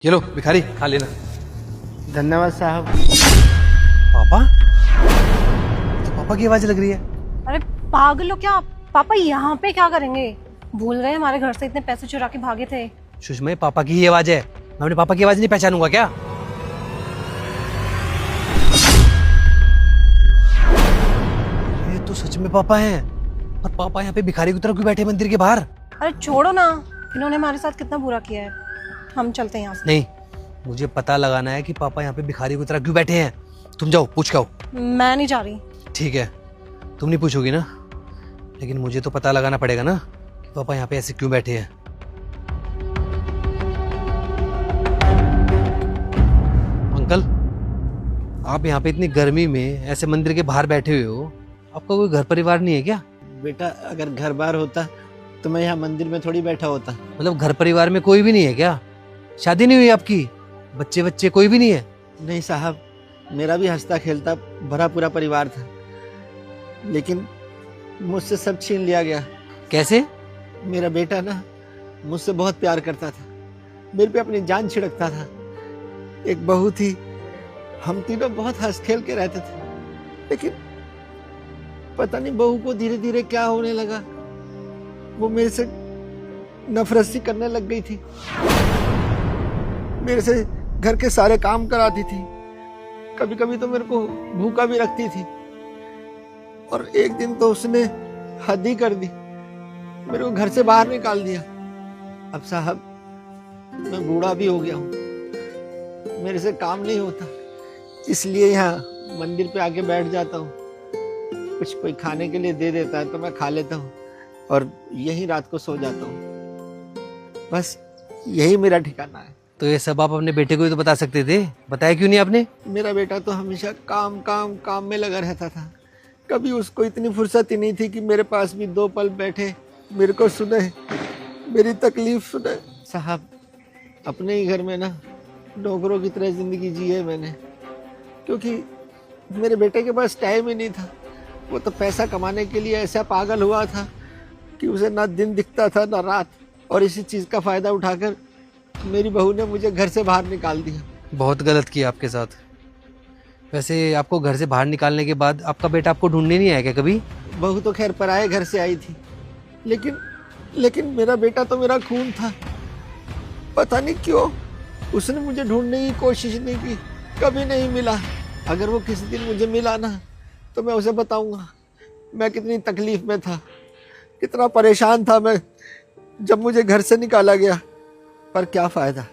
ये लो भिखारी खा लेना। धन्यवाद साहब। पापा? तो पापा की आवाज लग रही है। अरे पागल हो क्या? पापा यहाँ पे क्या करेंगे? भूल गए हमारे घर से इतने पैसे चुरा के भागे थे। सुषमा, पापा की ही आवाज है। मैं अपने पापा की आवाज नहीं पहचानूंगा क्या? ये तो सच में पापा हैं। और पापा यहाँ पे भिखारी की तरह क्यों बैठे मंदिर के बाहर? अरे छोड़ो ना, इन्होंने हमारे साथ कितना बुरा किया है। हम चलते हैं यहाँ से। नहीं, मुझे पता लगाना है कि पापा यहाँ पे भिखारी की तरह क्यों बैठे हैं। तुम जाओ पूछ के आओ। मैं नहीं जा रही। ठीक है, तुम नहीं पूछोगी ना, लेकिन मुझे तो पता लगाना पड़ेगा ना कि पापा यहाँ पे ऐसे क्यों बैठे हैं। अंकल, आप यहाँ पे इतनी गर्मी में ऐसे मंदिर के बाहर बैठे हुए हो, आपका कोई घर परिवार नहीं है क्या? बेटा, अगर घर बार होता तो मैं यहाँ मंदिर में थोड़ी बैठा होता। मतलब घर परिवार में कोई भी नहीं है क्या? शादी नहीं हुई आपकी? बच्चे बच्चे कोई भी नहीं है? नहीं साहब, मेरा भी हंसता खेलता भरा पूरा परिवार था, लेकिन मुझसे सब छीन लिया गया। कैसे? मेरा बेटा ना मुझसे बहुत प्यार करता था, मेरे पे अपनी जान छिड़कता था। एक बहू थी, हम तीनों बहुत हंस खेल के रहते थे, लेकिन पता नहीं बहू को धीरे धीरे क्या होने लगा, वो मेरे से नफरत सी करने लग गई थी। मेरे से घर के सारे काम कराती थी, कभी कभी तो मेरे को भूखा भी रखती थी। और एक दिन तो उसने हद ही कर दी, मेरे को घर से बाहर निकाल दिया। अब साहब, मैं बूढ़ा भी हो गया हूँ, मेरे से काम नहीं होता, इसलिए यहाँ मंदिर पे आके बैठ जाता हूँ। कुछ कोई खाने के लिए दे देता है तो मैं खा लेता हूँ और यही रात को सो जाता हूँ। बस यही मेरा ठिकाना है। तो ये सब आप अपने बेटे को ही तो बता सकते थे, बताया क्यों नहीं आपने? मेरा बेटा तो हमेशा काम काम काम में लगा रहता था, कभी उसको इतनी फुर्सत ही नहीं थी कि मेरे पास भी 2 पल बैठे, मेरे को सुने, मेरी तकलीफ सुने। साहब, अपने ही घर में ना नौकरों की तरह जिंदगी जी है मैंने, क्योंकि मेरे बेटे के पास टाइम ही नहीं था। वो तो पैसा कमाने के लिए ऐसा पागल हुआ था कि उसे ना दिन दिखता था ना रात, और इसी चीज़ का फ़ायदा उठाकर मेरी बहू ने मुझे घर से बाहर निकाल दिया। बहुत गलत किया आपके साथ। वैसे आपको घर से बाहर निकालने के बाद आपका बेटा आपको ढूंढने नहीं आया क्या कभी? बहू तो खैर पराए घर से आई थी, लेकिन मेरा बेटा तो मेरा खून था। पता नहीं क्यों उसने मुझे ढूंढने की कोशिश नहीं की, कभी नहीं मिला। अगर वो किसी दिन मुझे मिला ना, तो मैं उसे बताऊंगा मैं कितनी तकलीफ में था, कितना परेशान था मैं जब मुझे घर से निकाला गया। पर क्या फ़ायदा,